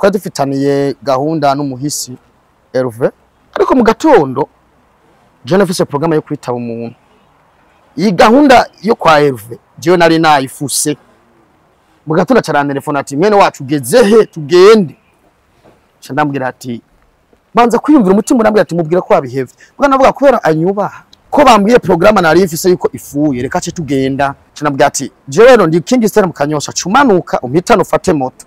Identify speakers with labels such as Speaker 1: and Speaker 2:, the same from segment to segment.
Speaker 1: twari dufitaniye gahunda n'umuhisi Herve, ariko mu gatondo je nafise programme yo kwitaba umuntu. Iyi gahunda yo kwa Herve je nari nayifuse. Mu gatondo cara telefone ati mwene wacu ugeze he tugende. Cha ndambwira ati banza kwiyumvira umutima urambwira ati mubwira ko wabihevye. Bwa navuga kubera anyubaha ko bambwiye programme nari mfise yuko ifuye reka ce tugenda. Cha ndambwira ati je rero ndi King Star mu Kanyosha cumanuka umpitano ufate moto.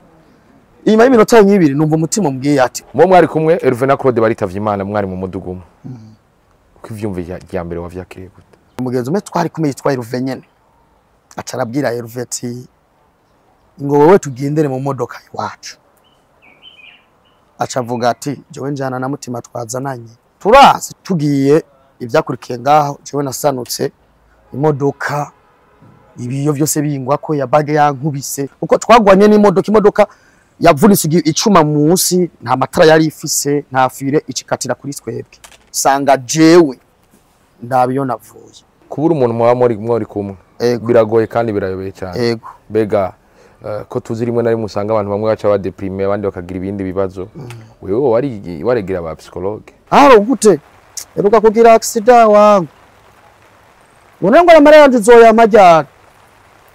Speaker 1: Inyuma y'iminota 2 numva umutima mbwiye ati
Speaker 2: mwo mwari kumwe Herve na Claude baritavye Imana mwari mu mudugumo. Kwivyumva ya mbere wavyakiriye gute?
Speaker 1: Umugenzi umwe twari kumwe yitwa Herve nyene. Acarabwira Herve ati ngo wowe tugendere mu modoka iwacu. Acavuga ati jewe njana na mutima twazananye. Turazi tugiye ivyakurikiye ngaho jewe nasanutse imodoka ibiyo byose bingwa ko ya bage yankubise uko twagwanye n'imodoka yavunise icuma munsi nta matara yari ifise nta fire icikatira kuri twebwe sanga jewe ndabiyo navuye
Speaker 2: kubura umuntu mwari kumwe biragoye kandi birayobeye cyane
Speaker 1: yego
Speaker 2: bega ko tuzi rimwe na rimwe usanga abantu bamwe baca badeprime abandi bakagira ibindi bibazo wewe waregira aba psychologue
Speaker 1: gute eruka kugira accident wangu unengo na mara yanzu zoya majyana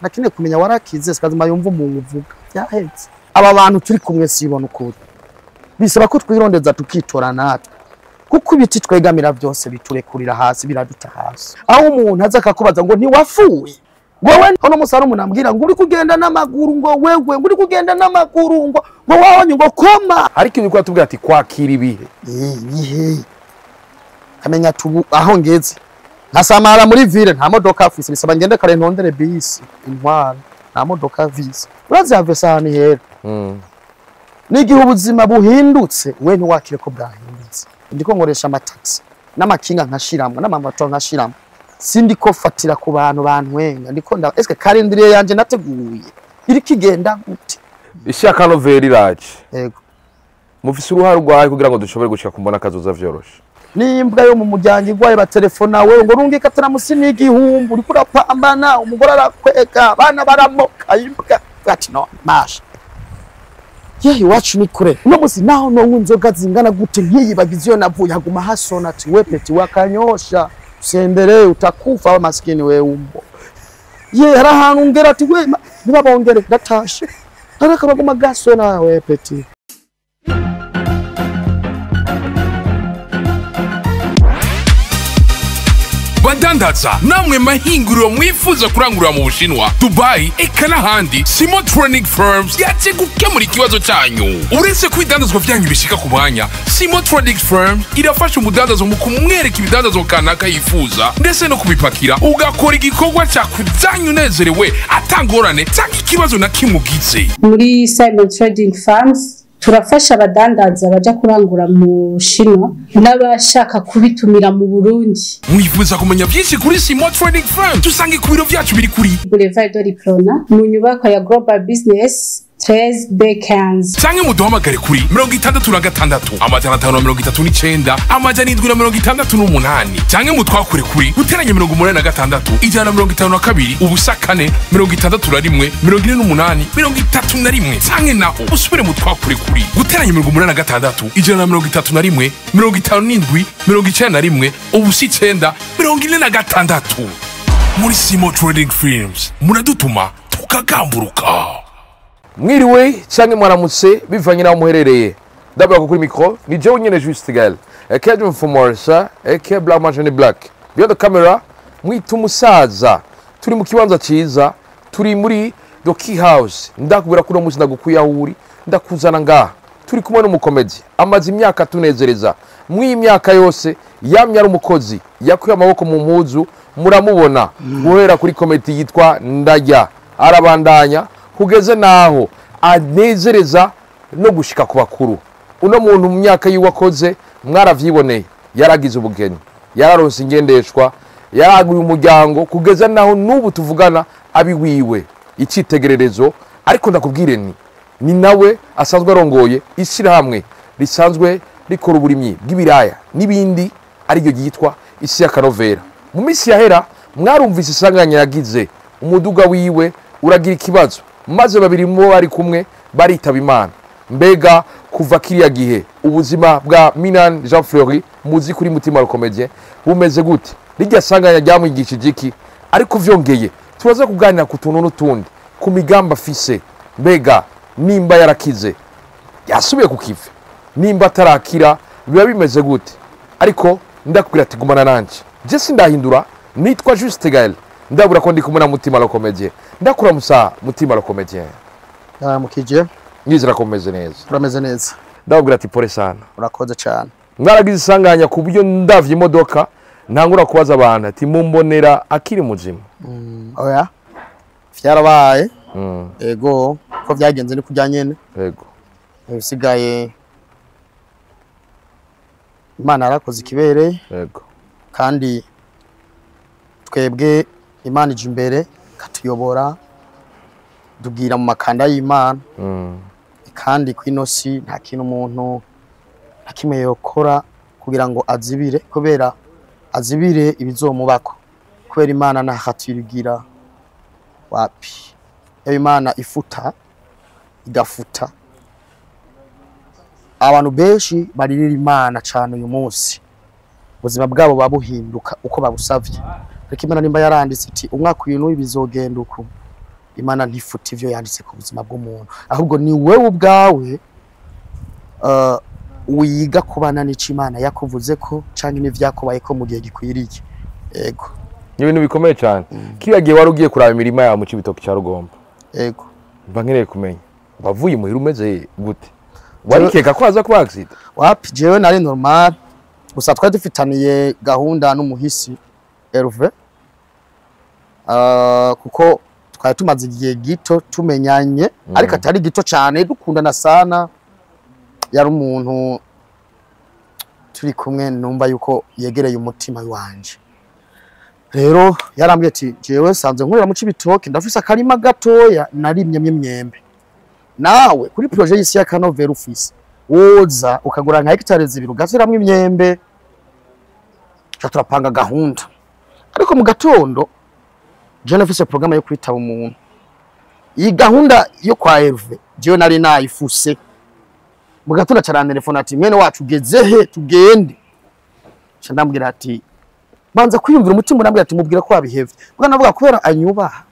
Speaker 1: nakine kumenya warakize sikazima yumva umuntu uvuga yahetse aba bantu turi kumwe sibona ukuri bisaba ko twirondeza tukitora natwe kuko ibiti twegamira byose biturekurira hasi biraduta hasi aho umuntu aza akakubaza ngo ntiwafuye wowe hano musara umuntu ambwira ngo uri kugenda n'amaguru ngo wewe ngo uri kugenda n'amaguru ngo wabonye ngo koma
Speaker 2: ariko ibiko atubwira ati kwakira ibihe
Speaker 1: kamenya tubu aho ngeze nkasamara muri ville nta modoka afise bisaba ngende kare ntondere bisi intwara nta modoka visa urazi have sahani hera n'igihe ubuzima buhindutse we ntiwakire ko bwahindutse ndiko nkoresha amataxi n'amakinga nkashiramwa n'amamato nkashiramwa sindiko fatira ku bantu bantwenga ndiko nda eske calendrier yanje nateguye iri kigenda gute
Speaker 2: ishaka novera iraje
Speaker 1: yego
Speaker 2: mufise uruhare rwaye kugira ngo dushobore gushika kumbona kazoza vyoroshe
Speaker 1: nimbwa yo mu mujyango igwaye ba telefona we ngo rungika taramusini igihumbu uri kurapambana umugore arakweka bana baramoka imbwa ati no masha yehi wacu ni kure no musi naho no nzoga zingana gute nkiyibagize yo navuye haguma hasona ati we peti wakanyosha sendere utakufa wa maskini we umbo ye harahantu ngera ati we nibabongere ndatashe araka baguma gasona we peti
Speaker 3: badandaza namwe mahinguriro mwifuza kurangurira mu Bushinwa Dubai eka n'ahandi Simotronic Firms yaje gukemura ikibazo cyanyu uretse kwidandazwa vyanyu bishika ku mwanya Simotronic Firms irafasha umudandazo mu kumwereka ibidandazo kanaka yifuza ndetse no kubipakira ugakora igikorwa cyakujanye unezerewe atangorane cyangwa ikibazo na kimugize
Speaker 4: muri Simon Trading Firms turafasha abadandaza baja kurangura mu Bushinwa n'abashaka kubitumira mu Burundi.
Speaker 3: Mwifuza kumenya byinshi kuri Simotronic Firms tusange ku biro byacu biri kuri
Speaker 4: Boulevard de Diplona mu nyubako ya Global Business 13 Bekans.
Speaker 3: Canke muduhamagare kuri 66 amajana 539 amajana 768 canke mutwakure kuri guteranya 86 ijana 52 ubusa 4 61 48 31 canke naho usubire mutwakure kuri guteranya 86 ijana 31 57 91 ubusa 9 46 muri Simotronic Firms muradutuma tukagamburuka.
Speaker 2: Mwiriwe cyangwa mwaramutse bivanye naho muherereye ndabaka kuri micro ni jewe nyene Juste Gal Academy for Morsa aka Black Machine Black beyond the camera mwita umusaza turi mu kibanza ciza turi muri the Key House ndakubwira ko no musi ndagukuya uri ndakuzana ngaha turi kumwe n'umukomedi amazi imyaka tunezereza mw'imyaka yose yamye ari umukozi yakuye amaboko mu mpuzu muramubona guhera kuri komedi yitwa Ndajya arabandanya kugeze naho anezereza no gushika ku bakuru uno muntu mu myaka yiwakoze mwaravyiboneye yaragize ubugeni yararonse ingendeshwa yaraguye umuryango kugeza naho nubu tuvugana abiwiwe icitegererezo ariko ndakubwire ni nawe asanzwe arongoye ishyirahamwe risanzwe rikora uburimyi bw'ibiraya n'ibindi ari ryo yitwa isi ya Kanovera mu minsi yahera mwarumvise isanganya yagize umuduga wiwe uragira ikibazo maze babiri mu bari kumwe baritaba Imana mbega kuva kiriya gihe ubuzima bwa Minani Jean Fleury muzi kuri Mutima Comedien bumeze gute rijya sanganya ryamwigishije iki ariko vyongeye tubaza kuganira ku tuntu n'utundi ku migamba afise mbega nimba yarakize yasubiye ku kive nimba atarakira biba bimeze gute ariko ndakubwira ati gumana nanje je sindahindura nitwa Juste Gaël ndabura ko ndi kumwe na Mutima Comedien ndakura musa Mutima Comedien
Speaker 1: mukije
Speaker 2: nyizira komeze neza
Speaker 1: urameze neza
Speaker 2: ndabwira ati pole sana
Speaker 1: urakoze cyane
Speaker 2: mwaragize isanganya ku buryo ndavye imodoka ntangura kubaza abantu ati mumbonera akiri muzima
Speaker 1: oya vyarabaye ego ko vyagenze ni kujya nyene
Speaker 2: yego
Speaker 1: bisigaye Imana yarakoze ikibereye
Speaker 2: yego
Speaker 1: kandi twebwe Imana ije imbere katuyobora dugira mu makanda y'Imana kandi kwino si nta kintu umuntu nakimwe yokora kugira ngo azibire kubera azibire ibizomubako kubera Imana ntahatirigira wapi iyo Imana ifuta igafuta abantu benshi baririra Imana cyane uyu munsi ubuzima bwabo babuhinduka uko babusavye ariko Imana nimba yaranditse iti umwaka uyu n'uyu bizogenda uko Imana ntifuta ivyo yanditse ku buzima bw'umuntu ahubwo ni wewe ubwawe wiga kubana n'iki Imana yakuvuze ko canke n'ivyakubaye ko mu gihe gikwiriye yego
Speaker 2: ibintu bikomeye cyane kiriya gihe wari ugiye kuraba imirima yawe mu Cibitoke cya Rugombo
Speaker 1: yego
Speaker 2: mba nkeneye kumenya bavuye muhira umeze gute warikeka ko haza kuba accident
Speaker 1: wapi jewe nari normal gusa twari dufitaniye gahunda n'umuhisi Herve kuko twari tumaze igihe gito tumenyanye ariko atari gito cyane dukundana sana yari umuntu turi kumwe numva yuko yegereye umutima wanje rero yarambwiye ati jewe sanze nkorera mu Cibitoke ndafise akarima gatoya narimye myembe nawe kuri projet y'isi ya Canovera ufise woza ukagura nka hectare 2 ugaziramwe imyembe turapanga gahunda ariko mu gatondo je nafise programme yo kwitaba umuntu iyi gahunda yo kwa Herve jewe nari nayifuse mu gatondo cyane telefone ati mwene wacu gezehe tugende ndambwira ati banza kwiyumvira umutima ndambwira ati mubwira ko wabihevye bwana navuga kubera anyubaha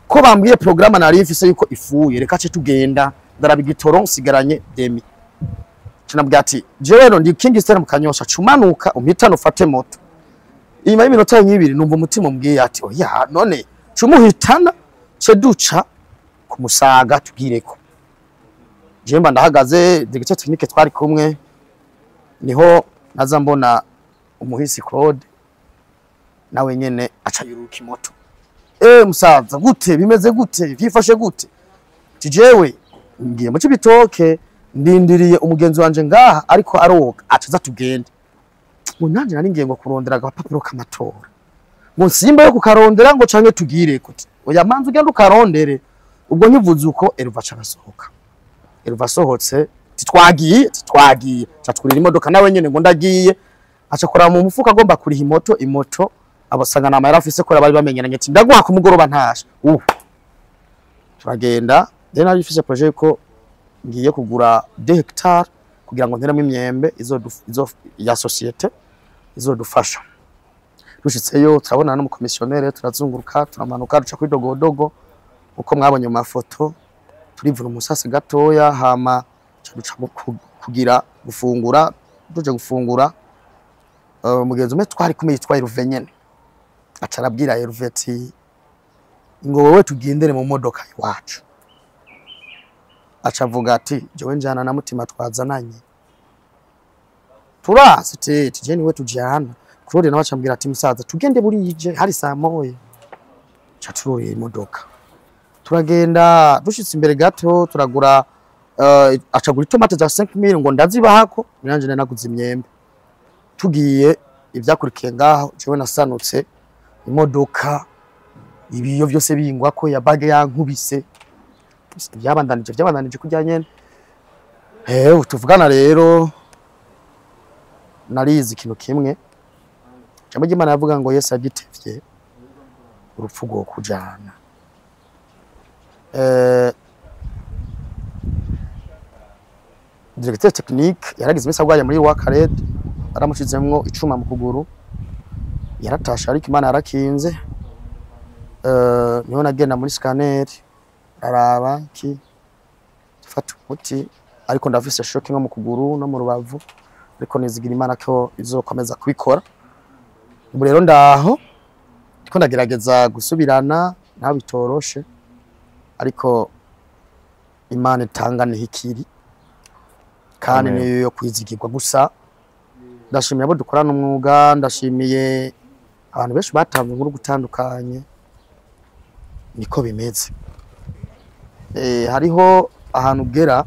Speaker 1: ko bambwiye programme nari ifise yuko ifuye reka ce tugenda ndarabigitoro sigaranye demi cyane ati jewe no ndi King Star mu Kanyosha cumanuka umpitano ufate moto inyuma y'iminota 2 numva umutima mbwiye ati oya none cumuhitana ce duca ku Musaga tugireko jemba ndahagaze digice technique twari kumwe niho naza mbona umuhisi Claude nawe nyene aca yuruka imoto musaza gute bimeze gute vyifashe gute tijewe ngiye mu Cibitoke ndindiriye umugenzi wanje ngaha ariko aroga acaza tugende ngo nanje nari ngiye ngo kurondera agapapuro k'amatora ngo simba yo kukarondera ngo canke tugire kuti oya manzi ugenda ukarondere ubwo nkivuze uko Herve aca arasohoka Herve asohotse titwagiye catwurira imodoka nawe nyene ngo ndagiye aca kora mu mufuka agomba kuriha imoto abasanga nama yarafise ko bari bamenyeranye ati ndaguha ku mugoroba ntasha turagenda then ari ifise projet ko ngiye kugura 2 hectares kugira ngo nteramo imyembe izo ya societe izodufasha dushitseyo turabona no mu commissionnaire turazunguruka turamanuka duca kuri dogodogo uko mwabonye mu mafoto turivuna umusase gatoya hama duca kugira gufungura tuje gufungura mugenzi umwe twari kumwe yitwa Herve nyene acarabwira Herve ati ngo wowe tugendere mu modoka iwacu acavuga ati jewe njana na Mutima twazananye turase tete je niwe tujana Claude nawe acambwira ati musaza tugende burije hari saa moya catururiye imodoka turagenda dushitse imbere gato turagura acagura itomate za 5000 ngo ndazibahako nanje naguze imyembe tugiye ivyakurikiye ngaho jewe nasanutse imodoka ibiyo byose bingwa ko ya bage yankubise byabandanije kujya nyene tuvugana rero narizi ikintu kimwe cyangwa Imana yavuga ngo Yesu agitevye urupfu rwo kujana directeur technique yaragize imisi agwaye muri Wakared baramushizemwo icuma mu kuguru yaratasha ariko Imana yarakinze niho nagenda muri scanner araba ki fata umuti ariko ndafise shock nko mu kuguru no mu rubavu ariko nizigira Imana ko izokomeza kubikora ubu rero ndaho ndiko ndagerageza gusubirana nta bitoroshe ariko Imana itanga nihikiri kandi niyo kwizigirwa gusa ndashimiye abo dukorana umwuga ndashimiye abantu benshi batanze inkuru gutandukanye niko bimeze hariho ahantu ugera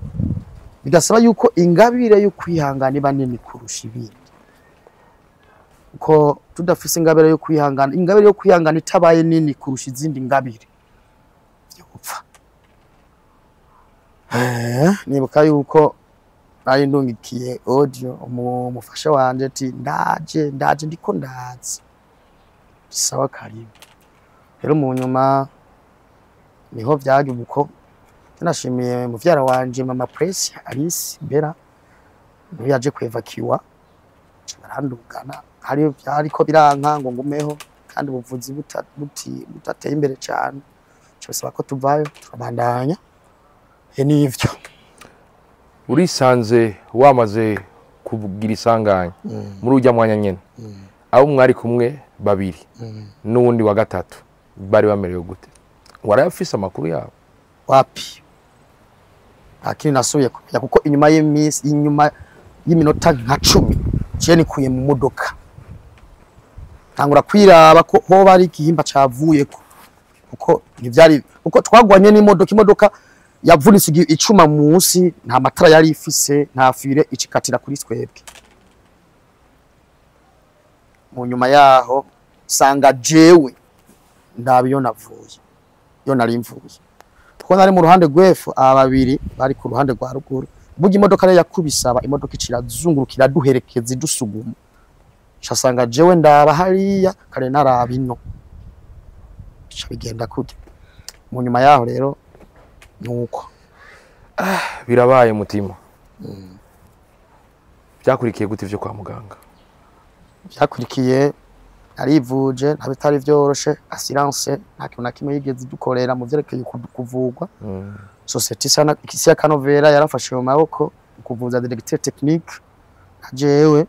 Speaker 1: bigasaba yuko ingabire yo kwihangana iba nini kurusha ibindi uko tudafise ingabire yo kwihangana itabaye nini kurusha izindi ngabire yo gupfa nibuka yuko nari ndungikiye audio umufasha wanje ati ndaje ndiko ndazi sawa karibu rero mu nyuma niho vyagiye uko nashimiye muvyara wanje mama Press Alice Bera niyo yaje kwevakiwa barandugana hari byariko biranka ngo ngumeho kandi ubuvuzi butateye imbere cyane cyose bako tuvayo turabandanya nivyo
Speaker 2: urisanze wamaze kugira isanganya muri ujya mwanya nyene abo mwari kumwe babiri n'uwundi wa gatatu bari bamerewe gute warayafise amakuru yabo
Speaker 1: wapi akini nasuye kumenya kuko inyuma y'iminota nka 10 je nikuye mu modoka tangura kwiraba ko ho bari igihimba cavuye kuko ntivyari kuko twagwanye n'imodoka yavunitse icuma munsi nta matara yari ifise nta fire icikatira kuri twebwe mu nyuma yaho sanga jewe ndabiyo navuye yo nari mvuye kuko nari mu ruhande rwefu ababiri bari ku ruhande rwa ruguru bugi imodoka rero yakubisaba imodoka icirazungurukira duherekeza idusuguma cyasanga jewe ndaba hariya kare narabino bigenda kujya mu nyuma yaho rero nuko
Speaker 2: birabaye mutima byakurikiye gute ivyo kwa muganga
Speaker 1: byakurikiye arivuje ntabitari vyoroshe assurance nta kintu nakimwe yigeze dukorera mu vyerekeye kuvugwa society sana ikisi ya Kanovera yarafashe mu maboko kuvuza directeur technique ajewe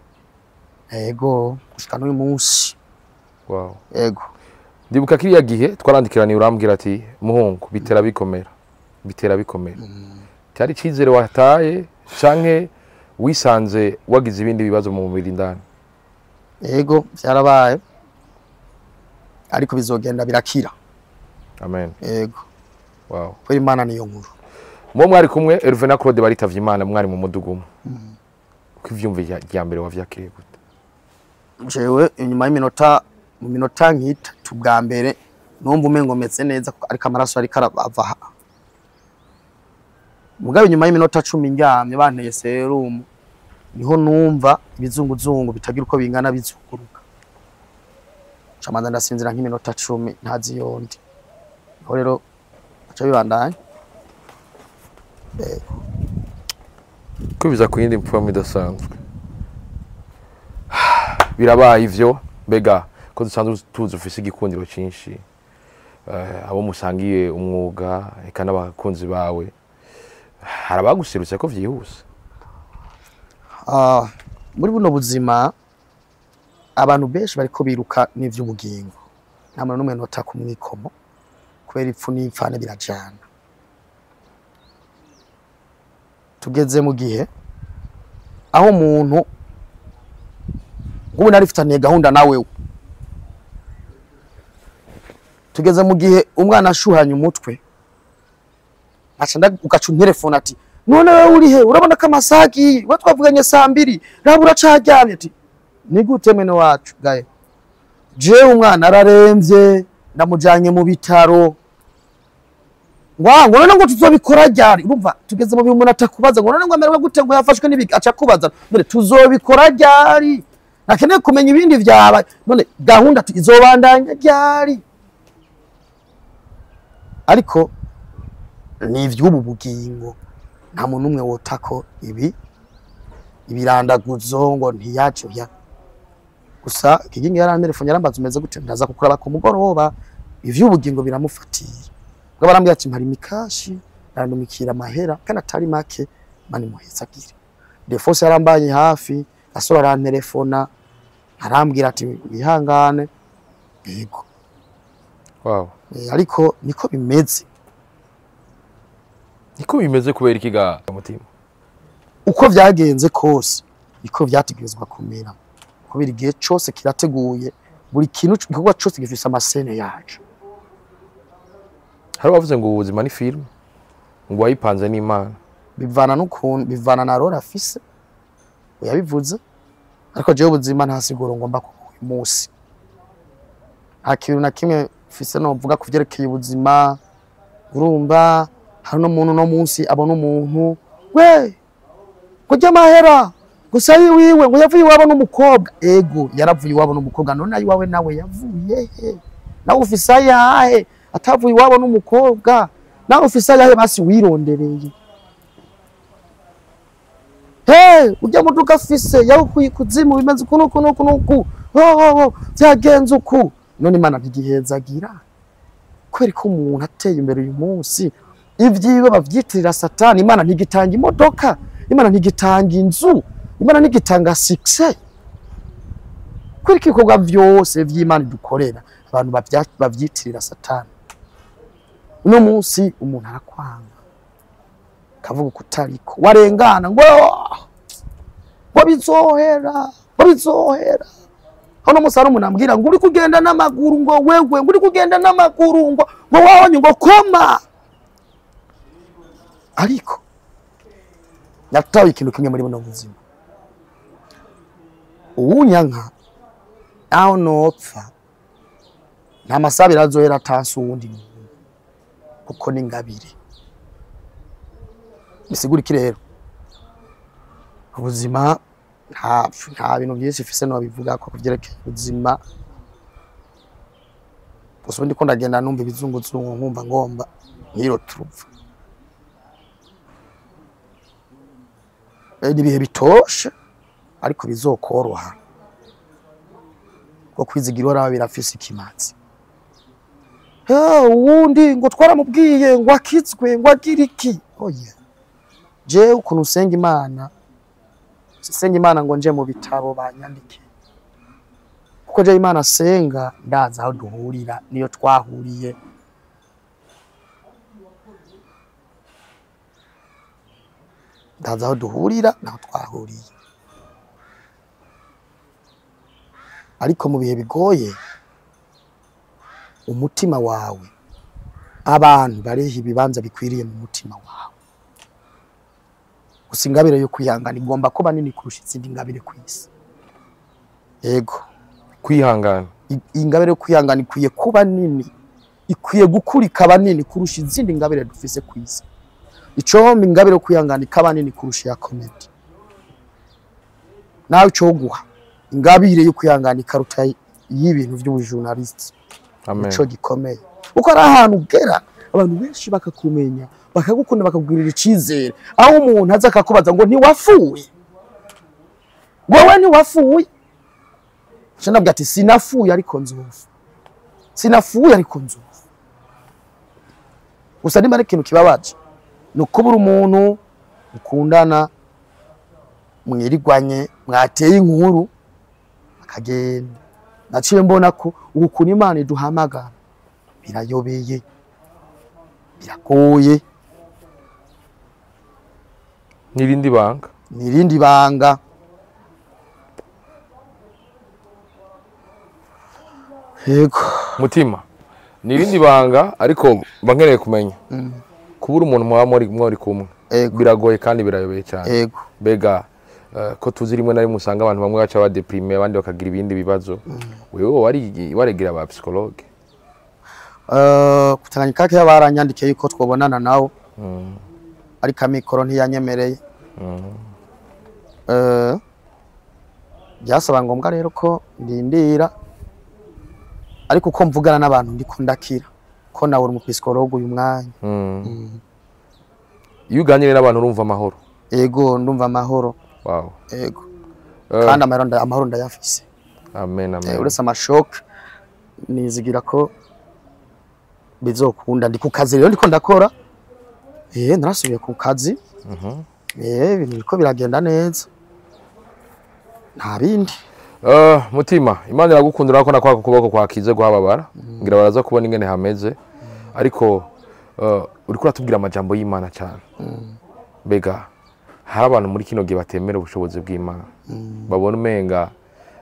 Speaker 1: ego gushika n'uyu munsi
Speaker 2: wow
Speaker 1: ego
Speaker 2: ndibuka kiriya gihe twarandikiraniye urambwira ati muhungu bitera bikomera cyari cizere wataye canke wisanze wagize ibindi bibazo mu mubiri ndani
Speaker 1: ego byarabaye ariko bizogenda birakira
Speaker 2: amen
Speaker 1: ego
Speaker 2: wow
Speaker 1: kweri Imana niyo nkuru
Speaker 2: mwo mwari kumwe Hervé na Claude baritavye Imana mwari mu mudugumu uko ivyumve ya mbere wavyakiriye gute
Speaker 1: jewe inyuma y'iminota mu minota nk'itatu bwa mbere numva umengo meze neza ariko amaraso ari karava mugabe inyuma y'iminota 10 ndyamye banteye serum niho numva ibizunguzungu bitagira uko bingana bizukuruka camanza ndasinzira nk'iminota 10 ntazi yondi aho rero aca bibandanya
Speaker 2: kubiza ku yindi mpfu idasanzwe birabaye ivyo mbega ko dusanzwe tuzi ufise igikundiro cyinshi abo musangiye umwuga eka n'abakunzi bawe harabaguserutse ko vyihuse
Speaker 1: muri buno buzima abantu benshi bariko biruka n'ivy'ubugingo namwe n'umwe notaka umwikomo kubera ipfu n'ipfane birajana tugeze mu gihe aho umuntu ubu narifitaniye gahunda nawe tugeze mu gihe umwana ashuhanya umutwe acanda ugaca telefone ati none wewe uri he urabona ko amasaki batwavuganye saa 2 rabura caryamye ati ni gute mene wacu gaye je umwana araremvye ndamujanye mu bitaro ngo none ngo tuzobikora ryari urumva tugeze mu bintu umuntu atakubaza ngo none ngo amerwe gute ngo yafashwe n'ibiki aca kubaza none tuzobikora ryari nakeneye kumenya ibindi vyaba none gahunda izobandanya ryari ariko ni ivy'ubu bugingo nta muntu umwe wotako ibi ibirandaguzo ngo ntiyacu ya gusa kigingi yarantelefone yarambaza umeze gute ndaza kukuraba ku mugoroba ivy'ubugingo biramufatiye ngo barambwira ati mpari mikashi arandumikira amahera kandi atari make mani muhezagire defose yarambaye hafi asora arantelefona arambwira ati wihangane yego
Speaker 2: wow
Speaker 1: ariko niko bimeze
Speaker 2: kubera ikiga mutima
Speaker 1: uko vyagenze kose niko vyategerezwa kumera kubera igihe cyose kirateguye buri kintu gikorwa cyose gifise amasene yacu
Speaker 2: hari bavuze ngo ubuzima ni film ngo wayipanze n'Imana
Speaker 1: bivana n'ukuntu bivana na rora afise yabivuze ariko jewe ubuzima nta siguro ngomba ku munsi nta kintu na kimwe fise no vuga kuvyerekeye ubuzima urumva hari no muntu no munsi abona umuntu we kujya mahera gusa yiwiwe ngo yavuye iwabo n'umukobwa ego yaravuye iwabo n'umukobwa none ayiwawe nawe yavuye he nawe ufise ayahe atavuye iwabo n'umukobwa nawe ufise ayahe basi wirondereye ujya mu duka afise yawukuye kuzimu bimeze kunuku byagenze uku none Imana ntigihezagira kweri ko umuntu ateye imbere uyu munsi ivyiwe bavyitirira satani Imana ntigitanga imodoka Imana ntigitanga inzu Imana ntigitanga success kweri ko ibikorwa vyose vy'Imana dukorera abantu bavyitirira satani uno munsi umuntu arakwanga kavuga kutariko warengana ngo bizohera hano musara umuntu ambwira ngo uri kugenda n'amaguru ngo wewe ngo uri kugenda n'amaguru ngo wabonye ngo koma ariko natawe ikintu kimwe muri buno buzima uwunyanka aho nopfa nta masabira azohera atansi uwundi kuko ni ngabire bisigura iki rero ubuzima nta bintu byinshi fise no bivuga ko kuvyerekeye ubuzima gusa ndiko ndagenda numva ibizunguzungu nkumva ngomba nkiro turupfa ibihe bitoshe ariko bizokoroha ko kwizigira ora birafise ikimazi uwundi ngo twaramubwiye ngo akizwe ngo agira iki oya je ukuntu usenga Imana ngo nje mu bitabo banyandike kuko je Imana senga ndaza aho duhurira niyo twahuriye ndaza aho duhurira naho twahuriye ariko mu bihe bigoye umutima wawe abantu bareha ibibanza bikwiriye mu mutima wawe gusa ingabire yo kwihangana igomba kuba nini kurusha izindi ngabire kw'isi yego
Speaker 2: kwihangana
Speaker 1: ingabire yo kwihangana ikwiye kuba nini ikwiye gukurika abanini kurusha izindi ngabire dufise kw'isi icomba ingabire yo kwihangana ikaba nini kurusha ya comedy nawe cyo guha ingabire yo kwihangana ikaruta y'ibintu by'ubujournalist
Speaker 2: amen
Speaker 1: ico gikomeye uko ari ahantu ugera abantu benshi bakakumenya bakagukunda bakakugirira icizere aho umuntu aza akakubaza ngo ntiwafuye wowe ntiwafuye nabwo ati sinafuye ariko nzofu gusa nimba ari ikintu kibabaje ni ukubura umuntu mukundana mwirigwanye mwateye inkuru akagenda naciye mbona ko ukuntu Imana iduhamagara birayobeye biragoye nirindi banga yego
Speaker 2: mutima nirindi banga ariko bankeneye kumenya kubura umuntu mwari kumwe biragoye kandi birayobeye cyane
Speaker 1: yego
Speaker 2: bega ko tuzi rimwe na rimwe usanga abantu bamwe baca badeprime abandi bakagira ibindi bibazo wewe waregira aba psychologue
Speaker 1: kutanganyika kake baranyandikiye yuko twobonana nawo ariko amikoro ntiyanyemereye byasaba ngombwa rero ko ndindira ariko uko mvugana n'abantu ndiko ndakira ko nawe uri mu psychologue uyu mwanya
Speaker 2: iyo uganire n'abantu urumva amahoro
Speaker 1: yego ndumva amahoro
Speaker 2: Wow.
Speaker 1: yego kandi amahoro ndayafise.
Speaker 2: Amen amen.
Speaker 1: Uretse amashoke nizigira ko bizokunda ndi ku kazi rero ndiko ndakora narasubiye ku kazi ibintu biriko biragenda neza nta bindi.
Speaker 2: Mutima Imana iragukundira ko nakwaka kuboko kwakize guhababara ngira baraza kubona ingene hameze ariko uriko uratubwira amajambo y'Imana cyane. Bega hari abantu muri kino gihe batemera ubushobozi bw'Imana babona umenga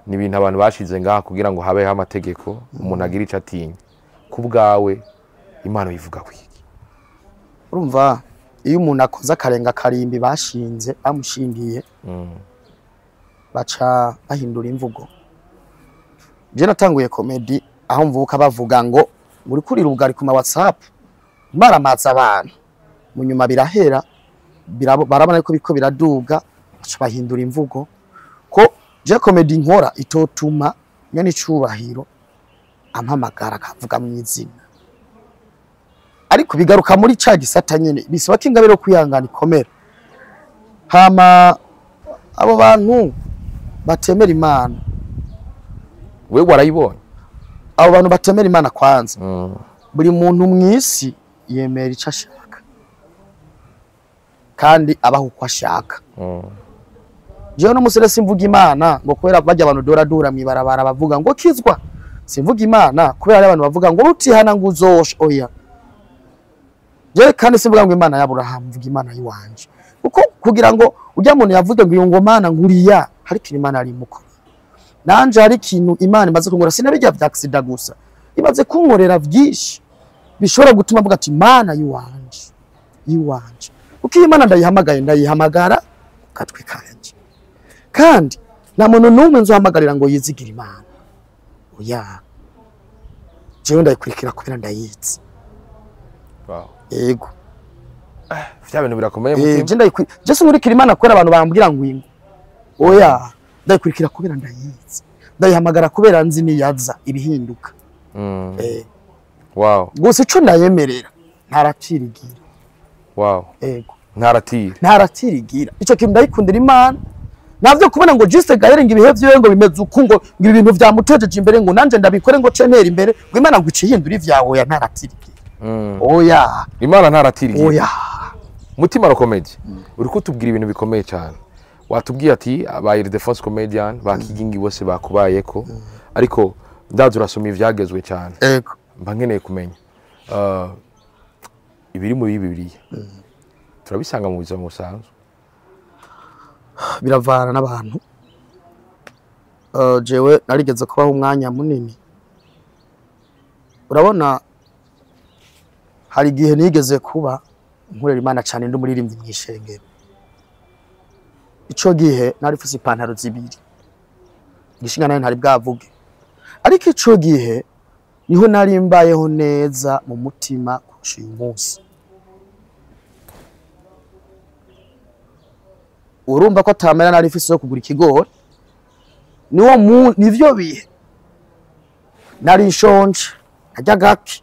Speaker 2: ni ibintu abantu bashize ngaha kugira ngo habeho amategeko umuntu agira ico atinya ku bwawe Imana bivuga kwiki?
Speaker 1: Urumva iyo umuntu akoze akarenga karimbi bashinze bamushingiye baca bahindura imvugo. Je natanguye comedy aho mvuka bavuga ngo muri kuri rugari ku ma WhatsApp maramaza abantu mu nyuma birahera barabona ko biko biraduga baca bahindura imvugo ko je comedy nkora itotuma nyene icubahiro ampamagara akavuga mu izina ariko bigaruka muri ca gisata nyene bisaba ko ingabiro kwihangana ikomera. Hama abo bantu batemera Imana
Speaker 2: wewe warayibonye
Speaker 1: abo bantu batemera Imana kwanza buri muntu mwisi yemera ico ashaka kandi abaho uko ashaka. Jewe no musere simvuga Imana ngo kubera bajya abantu dora mwibarabara bavuga ngo kizwa simvuga Imana kubera ari abantu bavuga ngo utihana ngo uzosha oya. Je kandi simvuga ngo Imana ya Abraham mvuga Imana yiwanje uko kugira ngo ujya muntu yavuga ngo iyo ngomana nguriya hari kintu Imana ari mukora nanje hari kintu Imana imaze kungora sinabijya vya accident gusa imaze kunkorera vyinshi bishobora gutuma mvuga ati Imana yiwanje uko Imana ndayihamagara katwe kanje kandi na muntu numwe nzohamagarira ngo yizigira Imana oya jewe ndayikurikira kubera ndayizi.
Speaker 2: Wow.
Speaker 1: Yego
Speaker 2: vya bintu birakomeye mutima
Speaker 1: je sinkurikira Imana kubera abantu bambwira ngo ingo oya ndayikurikira kubera ndayizi ndayihamagara kubera nzi niyaza ibihinduka.
Speaker 2: Wow.
Speaker 1: Gusa ico ndayemerera ntaratirigira.
Speaker 2: Wow.
Speaker 1: Yego ntaratirigira ico kintu ndayikundira Imana navyo kubona ngo juste gahere ngo ibihe vyo ngo bimeze uko ngo ibintu vyamutejeje imbere ngo nanje ndabikore ngo cenera imbere ngo Imana ngo icihindura ivyawe ya ntaratirigira. Oya
Speaker 2: Imana ntaratirigira.
Speaker 1: Oya
Speaker 2: Mutima ro comedy uriko tubwira ibintu bikomeye cyane watubwiye ati abaye the first comedian bakigingi bose bakubayeko ariko ndaza urasoma ivyagezwe cyane.
Speaker 1: Yego
Speaker 2: mba nkeneye kumenya ibiri mu Bibiliya turabisanga mu buzima busanzwe
Speaker 1: biravana n'abantu. Jewe narigeze kubaho umwanya munini urabona hari igihe nigeze kuba nkorera Imana cyane ndi umuririmbyi mwishengero. Ico gihe nari mfise ipantaro zibiri gishinga nayo ntari bwavuge ariko ico gihe niho nari mbayeho neza mu mutima kurusha uyu munsi. Urumva ko atamera nari mfise yo kugura ikigori nivyo bihe nari nshonje najya gaki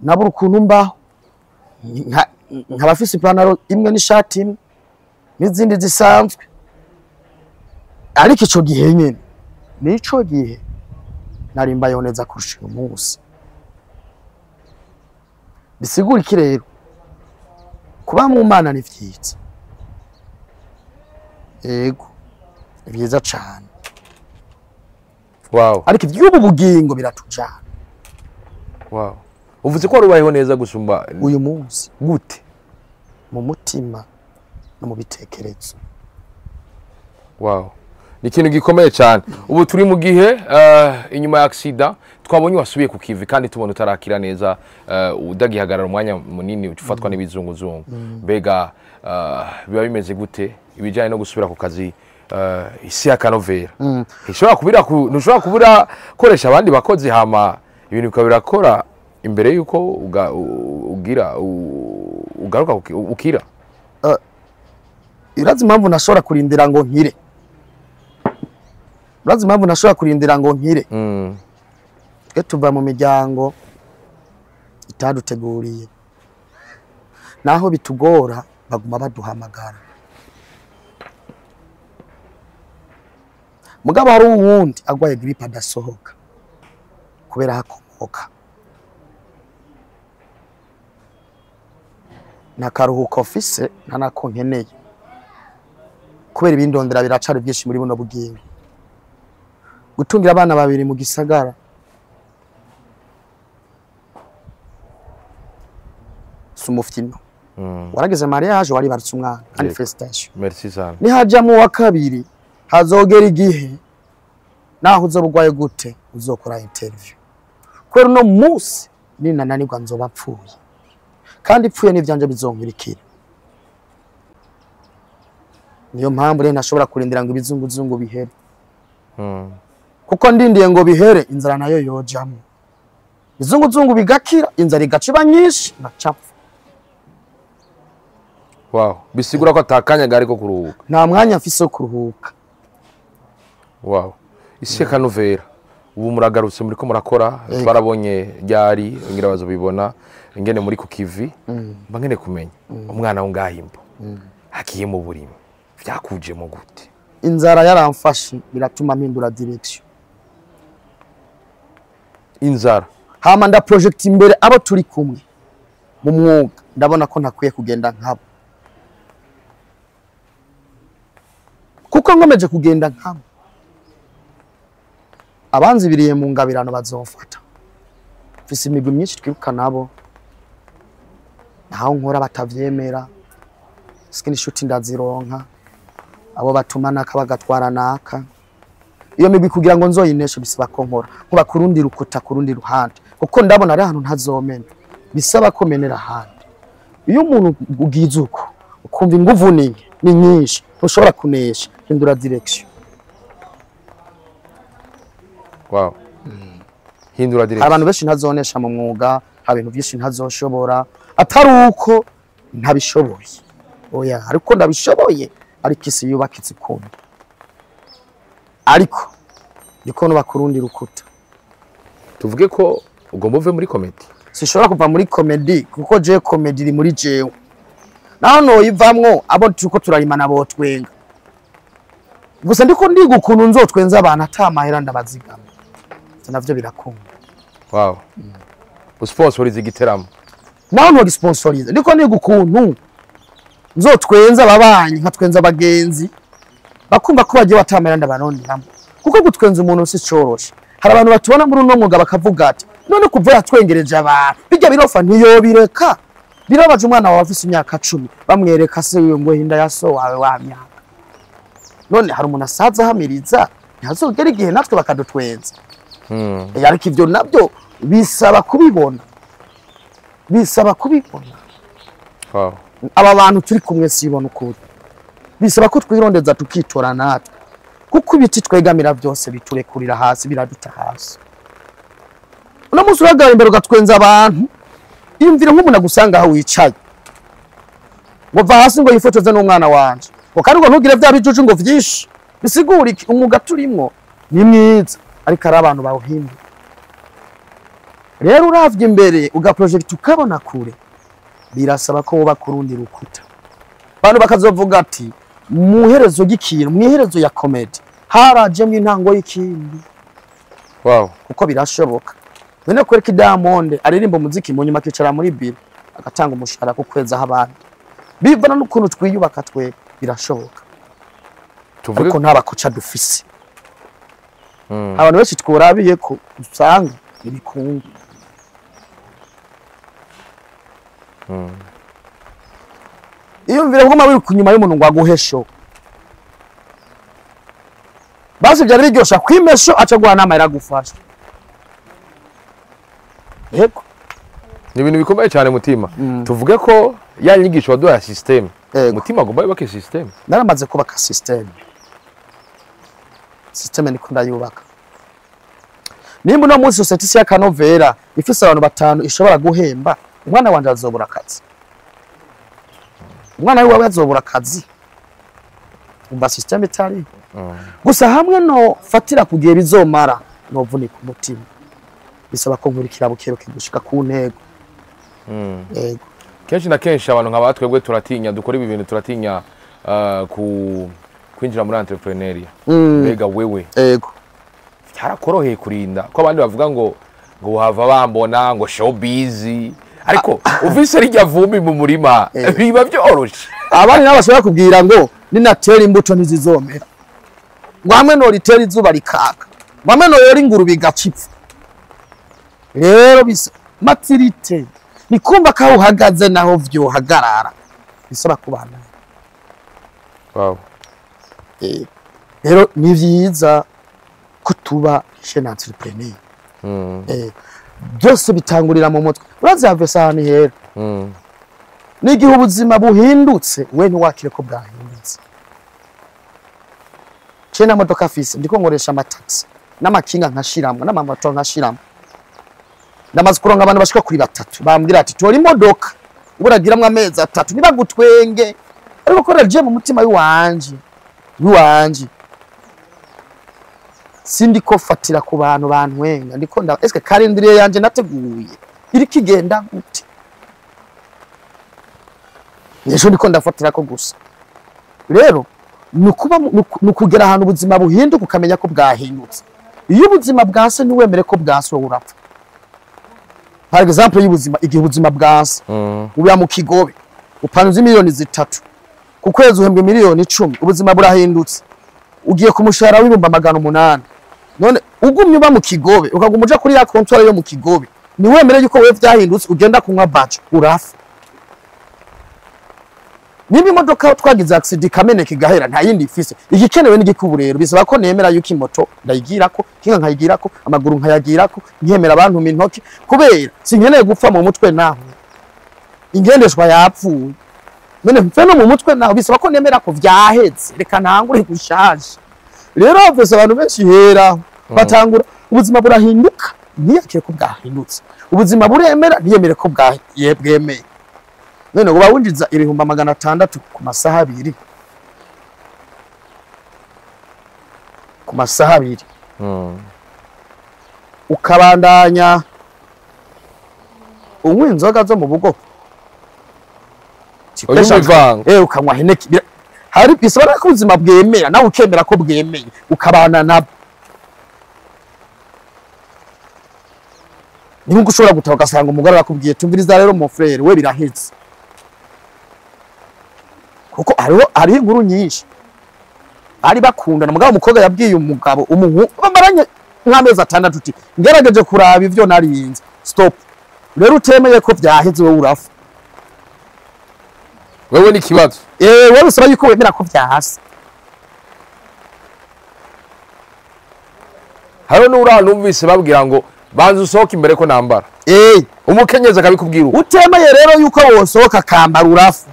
Speaker 1: nabura ukuntu mbaho nkabafise ipantaro imwe n'ishati imwe n'izindi zisanzwe ariko ico gihe nyene nico gihe nari mbayeho neza kurusha uyu munsi. Bisigura iki rero kuba mu Mana ni vyiza. Yego ni vyiza cane.
Speaker 2: Wow.
Speaker 1: Ariko ivy'ubu bugingo biratujana.
Speaker 2: Wow. Uvuze ko rubayeho neza gusumba
Speaker 1: uyu munsi
Speaker 2: gute
Speaker 1: mu mutima no mu bitekerezo.
Speaker 2: Wow. Ni ikintu gikomeye cyane. Ubu turi mu gihe inyuma ya accident twabonye wasubiye ku kivi kandi tubona utarakira neza udagihagarara umwanya munini ufatwa n'ibizunguzungu. Mbega biba bimeze gute ibijyanye no gusubira ku kazi isi ya kanovera ntushobora kubura koresha abandi bakozi hama ibintu ukabirakora imbere yuko ugaruka ukira.
Speaker 1: Irazi impamvu nashobora kurindira ngo nkire. Urazi impamvu nashobora kurindira ngo nkire. Twe tuva mu miryango itaduteguriye naho bitugora baguma baduhamagara mugabo hari uwundi agwaye gripe adasohoka kubera hakomoka nakaruhuko ofise ntanako nkeneye kubera ibindondera biracari byinshi muri buno bugingo gutungira abana babiri mu gisagara sumufitino warageze mariage wari barutse umwana kandi felicitation
Speaker 2: merci sana
Speaker 1: ni haja mu wa kabiri hazogera igihe naho uzobugwaye gute uzokora interview kwero no musi ninananirwa nzoba pfuye kandi pfuye n'ivyanje bizonkurikira niyo mpamvu rero ntashobora kurindira ngo ibizunguzungu bihere kuko ndindiye ngo bihere inzara nayo yojamo bizunguzungu bigakira inzara igaciba nyinshi nacapfa
Speaker 2: wow bisigura ko atakanya gari ko kuruhuka
Speaker 1: nta mwanya mfise wo kuruhuka
Speaker 2: wow isi kanovera ubu muragarutse muri ko murakora twarabonye ryari ngira bazo bibona ingene muri ku kivi mbangene kumenya umwana wo ngahimbo hakiye mu burimo vyakuje mu gute
Speaker 1: inzara yaramfashe biratuma mpindura direction
Speaker 2: inzara
Speaker 1: hama nda project imbere abo turi kumwe mu mwuga ndabona ko ntakwiye kugenda nkabo kuko ngomeje kugenda nkabo abanzibiriye mu ngabirano bazofata mfise imigwi myinshi twiruka nabo naho nkora batavyemera skini shoot ndazironka abo batumana kabagatwara naka iyo migwi kugira ngo nzoyineshe bisaba ko nkora kuba kurundi rukuta kurundi ruhande kuko ndabona ari ahantu ntazomena bisaba ko menera handi iyo umuntu ugize uko ukumva inguvu ni nyinshi ushobora kunesha hindura direction
Speaker 2: wow hindura direction
Speaker 1: abantu benshi ntazonesha mu mwuga ibintu byinshi ntazoshobora atari uko ntabishoboye oya ariko ndabishoboye ariko isi yubakitse kumwe ariko ndiko no bakurundi rukuta
Speaker 2: tuvuge ko ugomba uve muri comedy
Speaker 1: sishobora kuva muri comedy kuko je comedy iri muri jewe naho no yivamwo abo tuko turarimana bo twenga gusa ndiko ndiga ukuntu nzotwenza abantu atamahera ndabazigama navyo birakunda
Speaker 2: wow usponsorize igiteramo
Speaker 1: naho no sponsorize ndiko ndiga ukuntu nzotwenza ababanyi nkatwenza abagenzi bakumva ko bagiye batamera ndabaronderamo kuko gutwenza umuntu si coroshe hari abantu batubona muri uno mwuga bakavuga ati none kuva yatwengereje abantu bijya birofa ntiyo bireka birabaje umwana wawe afise imyaka 10 bamwereka se wiwe ngo hinda yaso wawe wa myaka none hari umuntu asaza hamiriza ntazogera igihe natwe bakadutwenza ariko ivyo nabyo bisaba kubibona
Speaker 2: wow
Speaker 1: aba bantu turi kumwe sibona ukuri bisaba ko twirondeza tukitora natwe kuko ibiti twegamira byose biturekurira hasi biraduta hasi uno musi uragara imbere ugatwenza abantu iyumvire nk'umuntu agusanga aho wicaye ngo va hasi ngo yifotoze n'umwana wanje ngo kandi ngo ntugire vya bijuju ngo vyinshi bisigura iki umwuga turimo ni mwiza ariko ari abantu bawuhimba rero uravye imbere uga project ukabona kure birasaba ko woba kurundi rukuta abantu bakazovuga ati muherezo g'ikintu mwiherezo ya comedy haraje mu intango y'ikindi
Speaker 2: wow
Speaker 1: uko birashoboka none kwereka Diamond aririmba umuziki mu nyuma akicara muri biro agatanga umushahara ku kweza abandi bivana n'ukuntu twiyubaka twe birashoboka tuvuge ko ntabakoca dufise abantu benshi twurabiye ko usanga ibikungu iyo mvira ko mabiri kunyuma y'umuntu ngo aguhesho basi byari biryosha kwimesho aca guhana amahera gufasha yego
Speaker 2: ni ibintu bikomeye cyane mutima tuvuge ko ya nyigisho waduha system mutima agomba yubake system
Speaker 1: naramaze kubaka system niko ndayubaka nimba no munsi society ya Kanovera ifise abantu batanu ishobora guhemba umwana wanje azobura akazi umwana wawe azobura akazi umba system itari gusa hamwe no fatira kugiye bizomara no vunika umutima bisaba ko nkurikira bukeruke gushika ku ntego kenshi
Speaker 2: na kenshi abantu nk'abatwebwe turatinya dukora ibi bintu turatinya kwinjira muri entrepreneuria
Speaker 1: Mm.
Speaker 2: mbega wewe
Speaker 1: ego
Speaker 2: cyarakoroheye kurinda ko abandi bavuga ngo hava bambona ngo showbiz ariko uvise rijya vumbi mu murima biba byoroshe
Speaker 1: abandi nabo bashobora kubwira ngo ninatera imbuto ntizizomera ngo hamwe no ritera izuba rikaka ngo hamwe no yori ingurube igacipfa rero bisa maturite ni kumva ko uhagaze naho vyohagarara bisaba kubana
Speaker 2: wow
Speaker 1: rero ni vyiza ko tuba jeune entrepreneur byose bitangurira mu mutwe urazave sahani hera n'igihe ubuzima buhindutse we ntiwakire ko bwahindutse cena modoka afise ndiko nkoresha amataxi n'amakinga nkashiramwe n'amamoto nkashiramwe ndamaze kuronka abantu bashika kuri 3 bambwira ati tora imodoka uburagiramwe amezi 3 nibagutwenge ariko ko raje mu mutima w'iwanje sindi ko fatira ku bantu bantwenga ndiko nda eske calendrier yanje nateguye iri kigenda gute Nesho ndiko ndafatira ko gusa rero nukugera ahantu ubuzima buhinduka ukamenya ko bwahindutse iyo ubuzima bwase niwemere ko bwase urapfa par exemple y'ubuzima igihe ubuzima bwase ubuya mu Kigobe upanuze miliyoni 3 ku kwezi uhembwe miliyoni 10 ubuzima burahindutse ugiye ku mushahara w'ibumba 800 none ugumye uba mu Kigobe ukaguma uja kuri ya comptoir yo mu Kigobe niwemere yuko wewe vyahindutse ugenda kunywa badge urafa niba imodoka twagize accident kameneka igahera nta yindi ifise igikenewe n'igikuburero bisaba ko nemera yuko imoto ndayigirako kinga nkayigirako amaguru nkayagirako nkemera abantu mintoki kubera sinkeneye gupfa mu mutwe naho ingendeshwa yapfuye none mfe no mu mutwe naho bisaba ko nemera ko vyaheze reka ntangure gushaje rero bose abantu benshi hera batangura ubuzima burahinduka ntiyakire ko bwahindutse ubuzima buremera ntiyemere ko bwemeye none uba winjiza 600 ku masaha 2 ku masaha 2 ukabandanya unywa inzoga zo mu bugo ukanywa heneki hari bisaba ko ubuzima bwemera nawe ukemera ko bwemeye ukabana nabo niba ushobora gutaha ugasanga umugore arakubwiye tumviriza rero mon frère we birahetse kuko ari inkuru nyinshi ari bakundana mugabo umukobwa yabwiye umugabo umuhungu bamaranye nk'amezi 6 uti ngerageje kuraba ivyo narinze stop rero utemeye ko vyaheze wowe urafa
Speaker 2: wewe ni kibazo
Speaker 1: wewe usaba yuko wemera ko vyahase
Speaker 2: haro n'ura numvise babwira ngo banza usohoka imbere ko nambara umukenyeza akabikubwira
Speaker 1: utemeye rero yuko wosohoka kambara urafa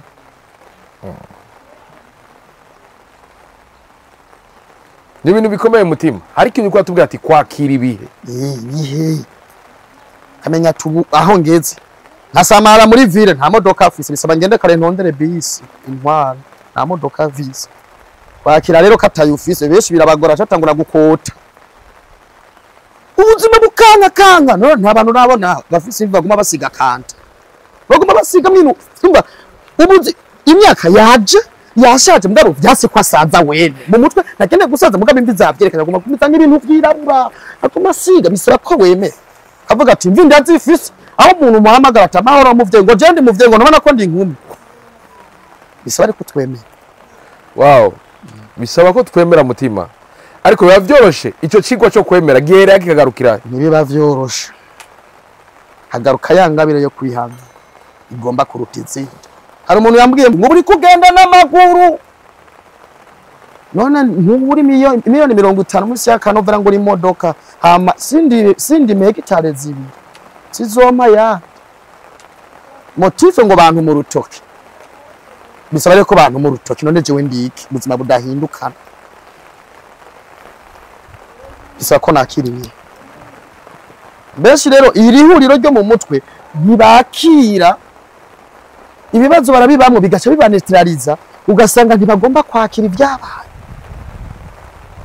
Speaker 2: ni ibintu bikomeye mutima hari ikintu ko atubwira ati kwakira ibihe
Speaker 1: kamenya tubu aho ngeze nkasamara muri ville nta modoka afise bisaba ngende kare ntondere bisi intwara nta modoka visi kwakira rero kataye ufise benshi birabagora cyatangura gukota ubuzima bukanga no nta bantu nabona bafise baguma basiga kanta baguma basiga mwino umba ubuzi imyaka yaje yashaje mugabo vyase kwasaza wene mu mutwe nakende gusaza mugabo imvi zavyerekana guma kumitanga ibintu vyirabura akuma siga bisaba ko weme avuga ati mvi ndazifise aho umuntu muhamagara atamahoro muvye ngo jende muvye ngo nabona ko ndi nkumi bisaba ko twemera
Speaker 2: wow bisaba ko twemera mutima ariko biba vyoroshe ico cigwa cyo kwemera gihera yakikagarukira
Speaker 1: nibiba vyoroshe hagaruka yangabire yo kwihanga igomba kuruta izindi hari umuntu yambwiye ngo uri kugenda n'amaguru none nturi miliyoni 50 munsi ya Kanovera ngo uri modoka hama sindi hegitare zibiri sizoma ya motive ngo bantu mu rutoki bisaba reko bantu mu rutoki none jewe ndiki buzima budahindukana bisaba ko nakiriye benshi rero iri huriro ryo mu mutwe ntibakira ibibazo barabibamwe bigaca bibanetraliza ugasanga ntibagomba kwakira ibyabaye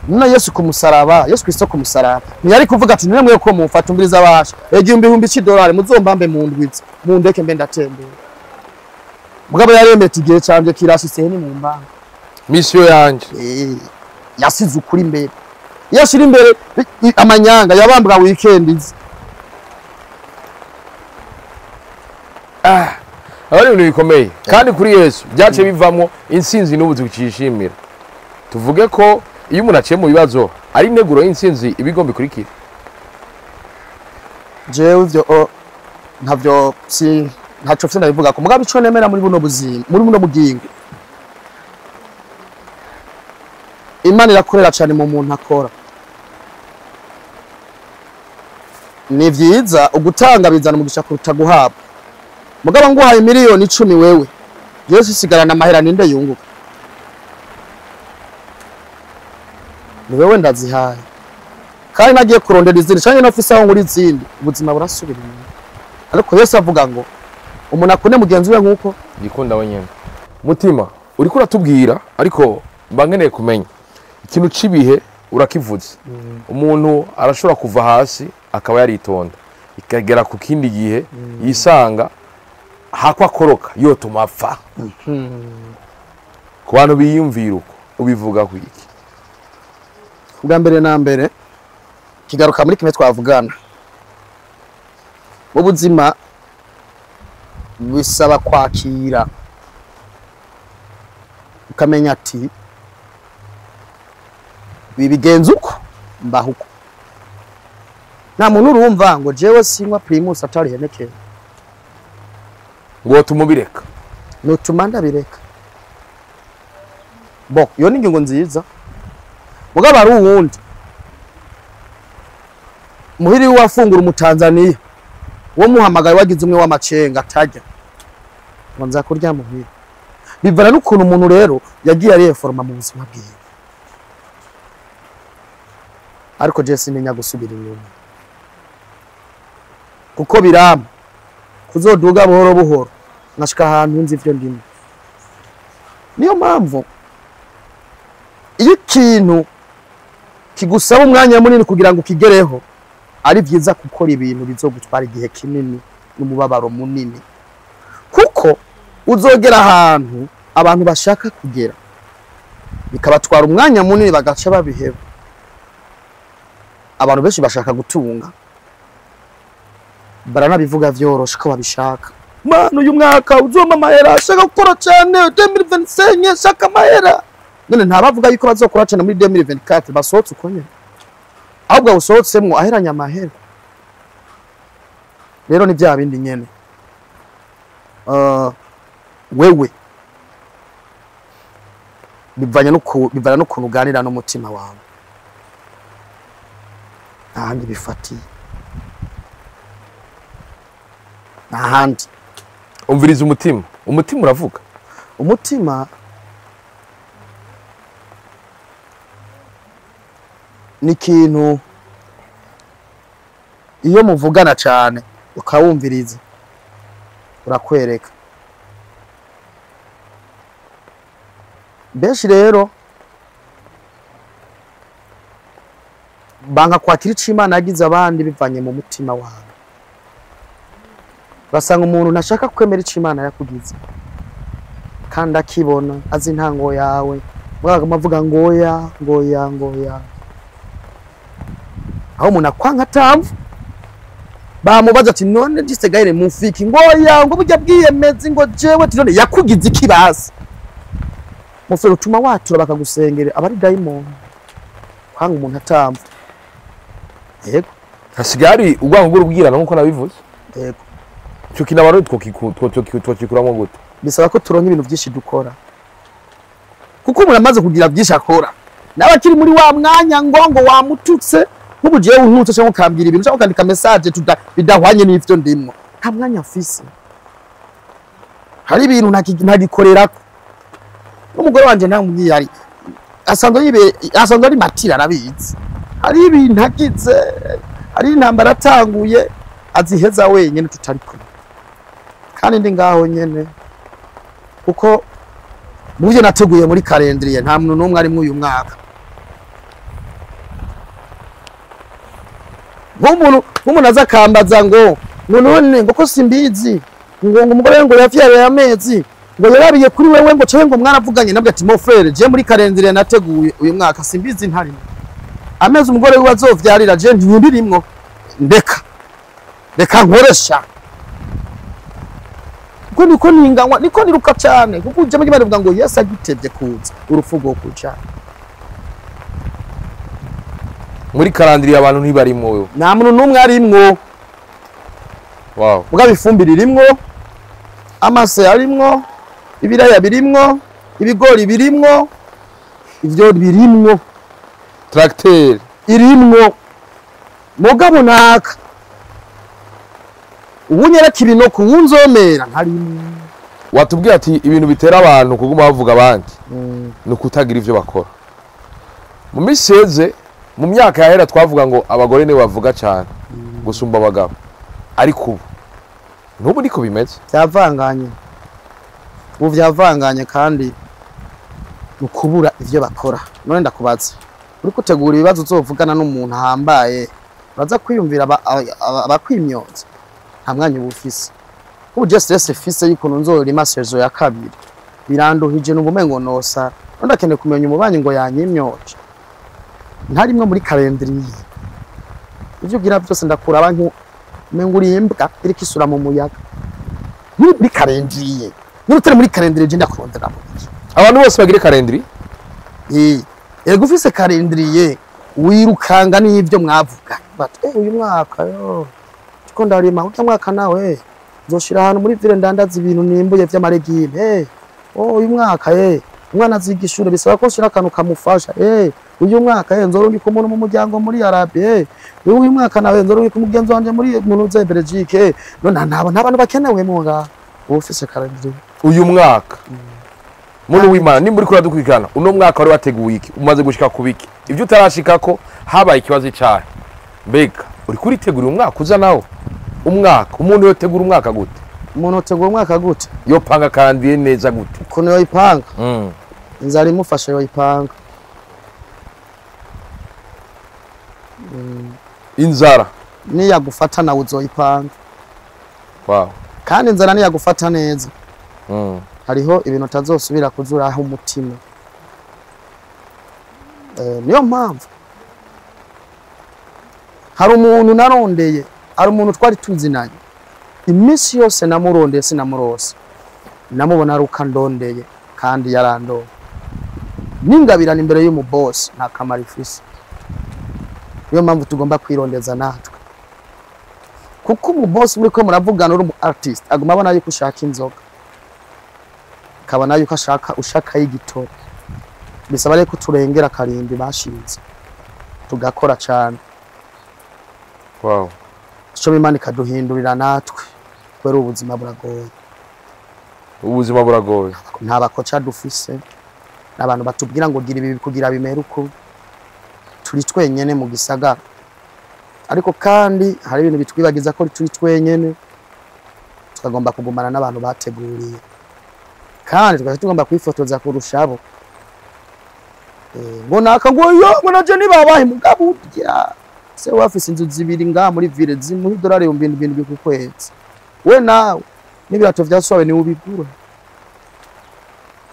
Speaker 1: none Yesu kumusaraba Yesu Kristo kumusaraba ntiyari kuvuga ati nemwe ko mufata umbiriza basha $1000 $100 muzombambe mu ndwiza mu ndeke mbe ndatembera mugabo yaremete igihe canje kirashise ni mu mbanga
Speaker 2: misiyo yanje
Speaker 1: yasize ukuri imbere yashira imbere amanyanga yabambwa weekend izi
Speaker 2: abari ibintu bikomeye kandi kuri Yesu byace bivamo insinzi n'ubu tukishimira tuvuge ko iyo umuntu aciye mu bibazo ari integuro y'insinzi ibigomba ikurikira
Speaker 1: jewe ivyo ntavyo ntaco fise ndabivuga ko mugabo ico nemera muri buno buzima muri buno bugingo Imana irakorera cyane mu muntu akora ni vyiza ugutanga bizana umugisha kuruta guhabwa mugabo nguhaye miliyoni 10 wewe Yesu isigarana amahera ninde yunguka ni wewe ndazihaye kandi nagiye kurondera izindi cyane n'ofisa aho nguri izindi ubuzima burasubira inyuma ariko Yesu avuga ngo umuntu akune mugenzi we nkuko
Speaker 2: gikunda wenyene mutima uriko uratubwira ariko mbangeneye kumenya ikintu cibihe urakivuze umuntu arashobora kuva hasi akaba yaritonda ikagera ku kindi gihe yisanga hakwa koroka yotuma apfa ku bantu biyumvira uko ubivuga ku iki
Speaker 1: ubwa mbere na mbere kigaruka muri kimwe twavugana mu buzima bisaba kwakira ukamenya ati bibigenza uko mbaho uko nta muntu urumva ngo jewe sinywa primus atari henekeye
Speaker 2: ngo tumubireka
Speaker 1: nutuma ndabireka bo iyo ni ingingo nziza mugabo ari uwundi muhiri wafungura umutanzania wo muhamagaye wagize umwe w'amacenga atajya ngo nza kurya muhiri bivana n'ukuntu umuntu rero yagiye ari reforma mu buzima bwiwe ariko je sinenya gusubira inyuma kuko birama kuzoduga buhoro buhoro nkashika ahantu nzi ivyo ndimo niyo mpamvu iyo ikintu kigusaba umwanya munini kugira ngo kigereho ari vyiza gukora ibintu bizogutwara igihe kinini n'umubabaro munini kuko uzogera ahantu abantu bashaka kugera bikabatwara umwanya munini bagaca babiheba abantu benshi bashaka gutunga baranabivuga vyoroshe ko babishaka manu uyu mwaka uzoma mahera ashaka gukora cyane 2025 shaka mahera none ntabavuga yuko bazokora cyane muri 2024 basohotse uko nyene ahubwo usohotsemwo aheranya amahera rero ni bya bindi nyene wewe bivanya n'ukuntu uganira n'umutima wawe ahandi bifatiye ahandi
Speaker 2: umviriza umutima uravuga
Speaker 1: umutima ni ikintu iyo muvugana cyane ukawumviriza urakwereka benshi rero banka kwakira ico Imana yagize abandi bivanye mu mutima wawe basanga umuntu ntashaka kwemera ico Imana yakugize kandi akibona azi intango yawe mwavuga ngoya aho umuntu akwanga atamvu bamubaza ati none disegaire mufiki ngoya ngo burya bwiyemezi ngo jewe ati none yakugize ikibazo mufero utuma watura bakagusengere abari daimon kwanga umuntu atamvu yego
Speaker 2: hasigari ugwango urubwirana nkuko nabivuze
Speaker 1: yego
Speaker 2: cyo kinabaro twokikuramo gute
Speaker 1: bisaba ko turonka ibintu byinshi dukora kuko umuntu amaze kugira byinshi akora nawe akiri muri wa mwanya ngo wamututse nk'ubugiye untutse cyangwa ukambira ibintu cyangwa ukandika message bidahwanye n'ivyo ndimo nta mwanya afise hari ibintu ntagikorera n'umugore wanje ntamubwiye ari asanzwe ari matira arabizi hari ibintu agize hari intambara atanguye aziheza wenyene tutari kumwe kandi ndi ngaho nyene kuko muvyo nateguye muri calendrier nta muntu numwe ari uyu mwaka nk'umuntu azakambaza ngo none ngo ko simbizi ngo umugore ngo yavyarira amezi ngo yarabiye kuri wewe ngo cyo ngo mwaravuganye nabwo ati mo frere je muri kalendire nateguye uyu mwaka simbizi ntari amezi umugore we azovyarira je ntibirimwo reka nkoresha kuko niko ninganywa niko niruka cyane kuko uje mu gihe ngo yes agitebye kuza urufugo kuca
Speaker 2: muri kalendire abantu ntibarimwo wewe
Speaker 1: nta muntu numwe arimwo
Speaker 2: wow
Speaker 1: uga bifumbira irimwo amase arimwo ibiraya birimwo ibigori birimwo ivyo birimwo
Speaker 2: tracteur
Speaker 1: irimwo mugabo naka ubunyereka ibintu kuwunzomera ntarimwe
Speaker 2: watubwiye ati ibintu bitera abantu kuguma bavuga abandi no kutagira ivyo bakora mu miseze mu myaka yahera twavuga ngo abagore ne bavuga cyane gusumba abagabo ariko ubu nubu niko bimeze
Speaker 1: byavanganye ubu byavanganye kandi ukubura ivyo bakora none ndakubaza uri gutegura ibibazo uzovugana n'umuntu hambaye uraza kwiyumvira abakwimyonza nta mwanya ubufise ubu just fise yuko nzorima sezo ya kabiri biranduhije n'ubumengo nosa ndakeneye kumenya umubanyi ngo yanyimyoje ntarimwe muri kalendriye ivyo gira byose ndakura abantu menguri imbwa iri kisura mu muyaga muri kalendriye n'utari muri kalendriye je ndakurondera
Speaker 2: abantu bose bagire kalendriye
Speaker 1: ego ufise kalendriye wirukanga n'ivyo mwavuga but uyu mwaka yo ko ndarima uta mwaka nawe zoshira ahantu muri vile ndandaza ibintu nimbuye vy'amaregime uyu mwaka umwana aziga ishure bisaba ko shira akantu kamufasha uyu mwaka nzorungika umuntu mu muryango muri Arabe uyu mwaka nawe nzorungika umugenzi wanje muri muntu za Belgique none n'abantu bakenewe mu nga ufise kalendriye
Speaker 2: uyu mwaka muntu w'Imana ni muri kuri dukurikirana uno mwaka wari wateguye iki umaze gushika kubiki ivyo utarashika ko habaye ikibazo cyahe mbega uri kuri tegura umwaka uza nawo umwaka umuntu yotegura umwaka gute
Speaker 1: umuntu yotegura umwaka gute
Speaker 2: yo panga kandi neza gute
Speaker 1: kuno yo ipanga inzara imufasha yo ipanga
Speaker 2: inzara
Speaker 1: ni yagufata nawe uzoyipanga
Speaker 2: wow
Speaker 1: kandi inzara ni yagufata neza hariho ibintu tazosubira kuzuraho umutima niyo mpamvu hari umuntu narondeye hari umuntu twari tuzinanye iminsi yose namurondeye sinamurose namubona ruka ndondeye kandi yarandonye ningabirana imbere y'umu boss nta kamara ifise niyo mpamvu tugomba kwirondeza natwe kuko umu boss muri ko muravugana uri artist aguma abona yuko ushaka inzoga kabona yuko ushaka y'igitoro bisaba reko turengera karindi bashinze tugakora cyane
Speaker 2: wow
Speaker 1: cyo Imana ikaduhindurira natwe kwera ubuzima buragoye nta bakoca dufise n'abantu batubwira ngo gira ibi kugira bimera uko turi twenyene mu gisagara ariko kandi hari ibintu bitwibagiza ko turi twenyene tukagomba kugumana n'abantu bateguriye kandi tukaba tugomba kwifotoza kurushabo ngo nakagoyo ngo naje nibabahe mugabo urya se wafise inzu zibiri nga muri ville muri dolari 1000 ku kwezi we nawe n'ibirato vyasobe ni ubigura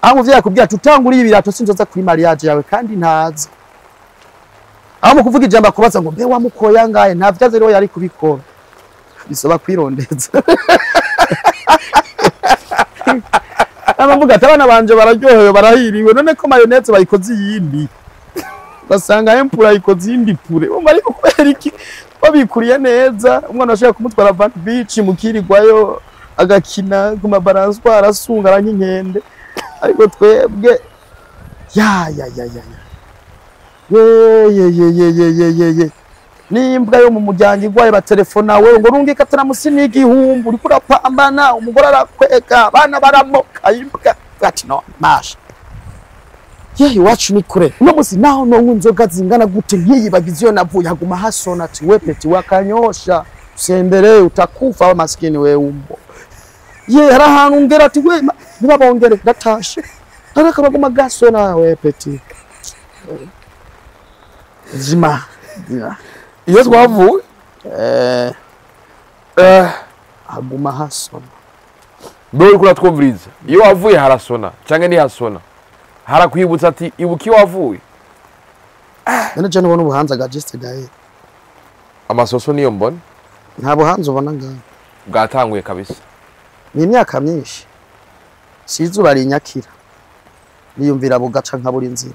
Speaker 1: aho vyakubwira tutanguriye ibirato sinzoza kuri mariage yawe kandi ntazi aho mu kuvuga ijambo kubaza ngo mbe wamukoya ngaye nta vyaze rero yari kubikora bisaba kwirondeza abavuga atabana banje bararyohewe barahiriwe none ko mayonnaise bayikoze yindi basanga empura ikoze yindi pure umari kubera iki babikuriye neza umwana ashaka kumutwara Van Beach mukirirwayo agakina ku mabalansoire arasunga arany'inkende ariko twebwe ye nimbwa yo mu muryango igwaye ba telefona we ngo rungika taramusini igihumbu uri kurapambana umugore arakweka abana baramoka imbwa ati no masha iwacu ni kure uno musi naho no nzoga zingana gute nkiyibagize iyo navuye haguma hasona ati we peti wakanyosha sembere utakufa wa maskini we umbo harahantu ngera ati we nibabongere ndatashe ariko baguma gasona we peti zima
Speaker 2: iyo twavuye
Speaker 1: haguma hasona
Speaker 2: mbe uri kuratwumviriza iyo wavuye harasona canke ntihasona harakwibutsa ati ibuka iyo wavuye
Speaker 1: none je nubona ubuhanza bwa Just Gael
Speaker 2: amasoso niyo mbona
Speaker 1: nta buhanza ubona ngaho
Speaker 2: bwatanguye kabisa
Speaker 1: ni imyaka myinshi sizuba rinyakira niyumvira bugaca nka buri nzira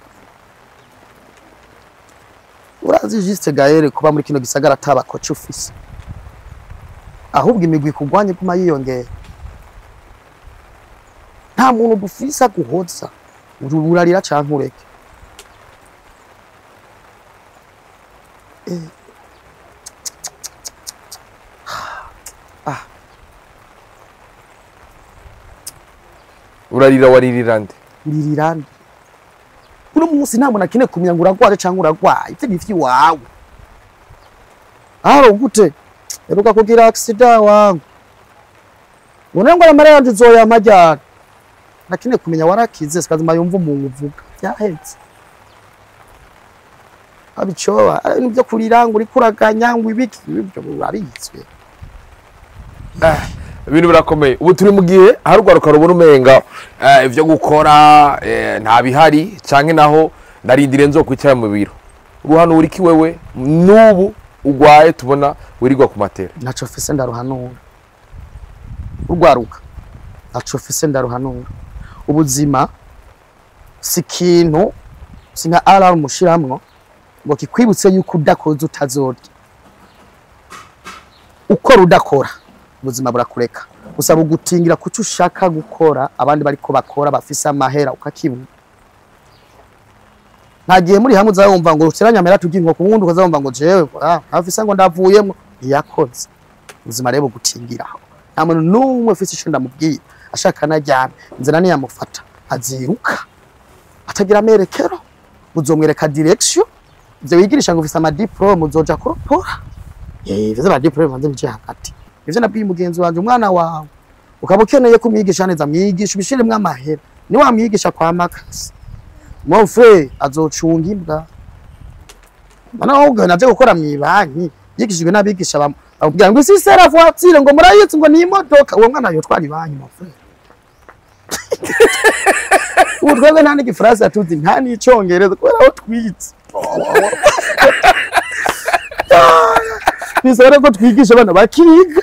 Speaker 1: urazi Just Gael kuba muri kino gisagara atabakoca ufise ahubwo imigwi kugwanye kuma yiyongera nta muntu dufisa guhoza urarira canke ureke
Speaker 2: urarira waririra nde
Speaker 1: ndirirande uno munsi nta muntu akine kumenya ngo uragwaje canke uragwaye ivyo bifyi wawe aro gute eruka kugira accident wangu ngo aramara yanje zoya majyana nakine kumenya warakize sikazima yumva umuntu uvuga byahetse abicoba ibintu byo kuriranga uri kuraganya ngo ibiki ibyo urabitswe
Speaker 2: ibintu birakomeye ubu turi mu gihe hari urwaruka rubona umenga ivyo gukora nta bihari canke naho narindire nzokwicara mu biro ruhano uri ki wewe nubu ugwaye tubona wirirwa ku matera
Speaker 1: naco fise ndaruhanura urwaruka naco fise ndaruhanura ubuzima sikintu sinka alarm mushiramwo ngo kikwibutse yuko udakoze utazorya ukora udakora ubuzima burakureka usaba gutingira kuco ushaka gukora abandi bariko bakora bafise amahera ukakibura ntagiye muri hamwe uzayumva ngo uteranya amahera tuginko ku wundi ukazumva ngo jewe afise ngo ndavuyemo yakoze ubuzima rero gutingiraho nta muntu numwe ufise ico ndamubwiye ashaka najyana inzira ni yamufata aziruka atagira amerekero uzomwereka direction ivyo wigirisha ngo ufise ama diplome uzoja kuropora ivyo ama diplome banze bije hagati ivyo nabwiye mugenzi wanje umwana wawe ukaba ukeneye kumwigisha neza mwigisha ubishiremwe amahera ni wa mwigisha kwa makasi mon frère azocunga imbwa bana woga naje gukora mwibanki yigishijwe nabigisha bamubwira ngo isi sera voiture ngo murayitse ngo ni imodoka uwo mwana yo twari banki mon frère urwego nta n'igifaransa tuzi nta n'icongereza kubera aho twitse bisaba ko twigisha abana bakiga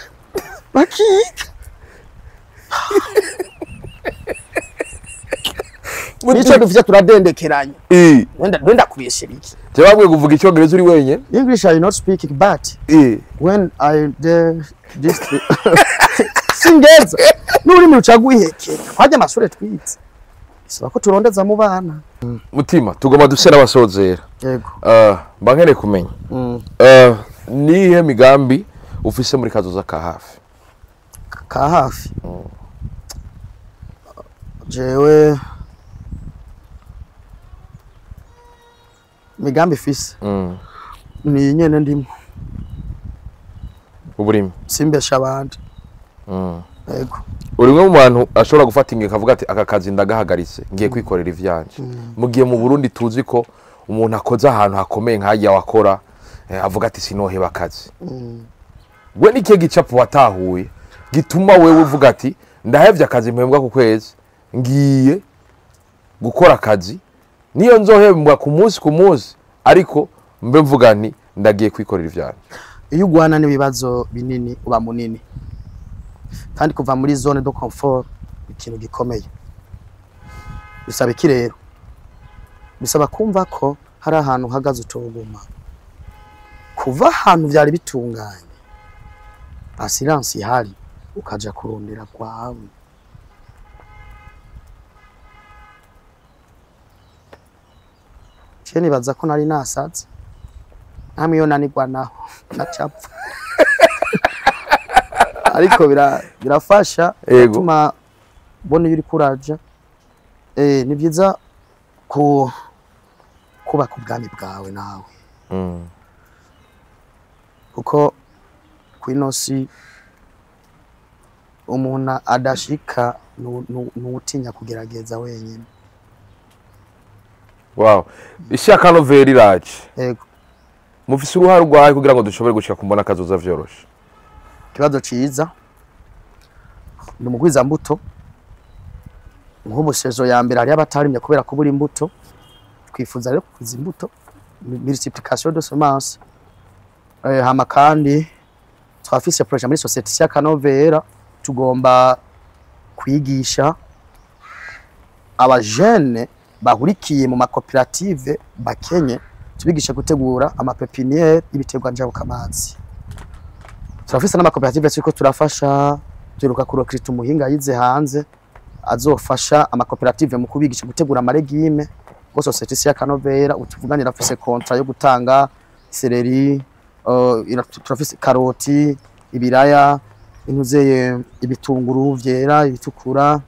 Speaker 1: nico dufite turadendekeranya wenda kubishira iki
Speaker 2: je bamwe kuvuga icyongereza uri wenye
Speaker 1: English I not speak but when I this singeza nuri mu rucaguheke kwaje amashure twitse bisaba ko turondeza mu bana
Speaker 2: mutima tugoma dusera abasozera
Speaker 1: yego
Speaker 2: bankere kumenya nihe migambi ufise muri kazoza ka hafi jewe migambi fise ni nyene ndimo uburimi
Speaker 1: simbesha abandi yego
Speaker 2: urimwe mu bantu ashobora gufata inge kavuga ati aka kazi ndagahagaritse ngiye kwikorera ivyanje mugiye mu Burundi tuzi ko umuntu akoze ahantu hakomeye nkajya wakora avuga ati sinoheba akazi we nike gicapo watahuye gituma wewe uvuga ati ndahevye akazi mpembwa ku kwezi ngiye gukora akazi niyo nzohembwa ku munsi ariko mbe mvuga nti ndagiye kwikorera ivyanje
Speaker 1: iyo ugwana n'ibibazo binini uba munini kandi kuva muri zone de confort ikintu gikomeye bisaba iki rero bisaba kumva ko hari ahantu hagaze utoguma kuva ahantu byari bitunganye assurance ihari ukaja kurondera kwawe cyane baza ko nari nasaze namwe yo nanigwa naho nacapfa ariko birafasha gutuma bona yuri kuraja ni byiza kuba ku bwami bwawe nawe kuko kwinosi umuntu adashika n'utinya kugerageza wenyine.
Speaker 2: Wow, ishaka noveli iraje.
Speaker 1: Yego.
Speaker 2: Mufise uruhare rwaye kugira ngo dushobore gushika kumbona kazoza vyoroshe.
Speaker 1: Kibazo ciza. ni umugwiza mbuto nk'ubu sezo ya mbere hari abatarimye kubera kubura imbuto twifuza rero kuza imbuto multiplication de semences hama kandi twafise projet muri societe ya Kanovera tugomba kwigisha abajene bahurikiye mu makoperative bakenye tubigisha gutegura amapepiniere y'ibiterwa njabukamazi. Turafise n'amakoperative turiko turafasha turuka kurokirita umuhinga yize hanze azofasha amakoperative mu kubigisha gutegura amaregime ngo societe ya Kanovera utuvuganira afise contrat yo gutanga seleri turafise karoti ibiraya intuzeye ibitunguru vyera ibitukura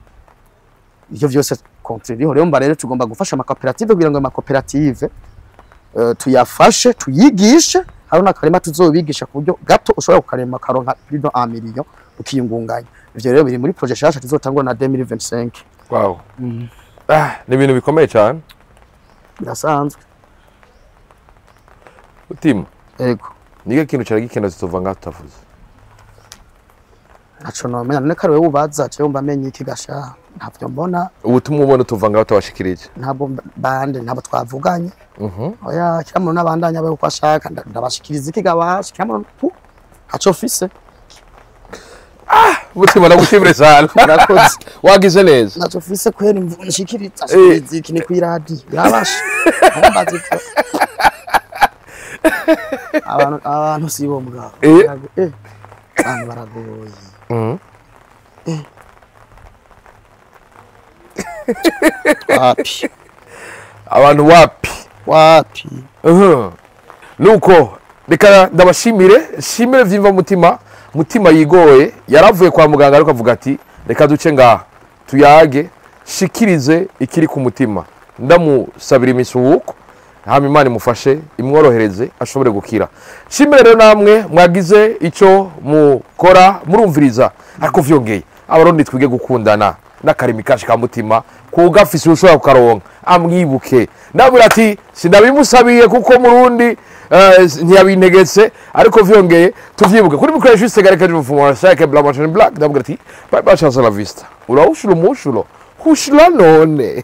Speaker 1: ivyo vyose kontririho rero mba rero tugomba gufasha amakoperative kugira ngo amakoperative tuyafashe tuyigishe haruna karema tuzobigisha ku buryo gato ushobora kukarema karonka prido 1 million ukiyungunganya ivyo rero biri muri projet shasha tuzotangwa na 2025.
Speaker 2: Wow. Ni ibintu bikomeye cyane
Speaker 1: birasanzwe
Speaker 2: utima
Speaker 1: ego
Speaker 2: nige kintu cyari gikenda zitova ngaho tutavuze
Speaker 1: naco no menya none kare ubaza cyo mba menye iki gasha ntavyo mbona
Speaker 2: ubutumwa ubona tuva ngaho tubashikirije
Speaker 1: ntabwo bande ntabwo twavuganye oya cyamwe n'abandanya bari uko ashaka ndabashikiriza iki gabashi cyamwe haco fise
Speaker 2: ubutumwa nagushimire cyane
Speaker 1: murakoze
Speaker 2: wagize neza
Speaker 1: naco fise kwera nshikiriza iki ni kwiradi yabasha mbaze abantu sibo mugabo abantu baragoye wapi
Speaker 2: abantu wapi nuko reka ndabashimire shimire vyimva mutima yigoye yaravuye kwa muganga ariko avuga ati reka duce ngaha tuyage shikirize ikiri ku mutima ndamusabira imisuhuko hama Imana imufashe imworohereze ashobore gukira. Shimire rero namwe mwagize ico mukora murumviriza ariko vyongeye abarundi twige gukundana n'akarimi kashi ka mutima kugafise ushobora kukaronka amwibuke ndabura ati sindabimusabiye kuko murundi ntiyabintegetse ariko vyongeye tuvyibuke kuri mikoro juste gareka Fumor Sake Bla Machine Black ndabura ati bye bye chance la vista urahushura umushuro hushura none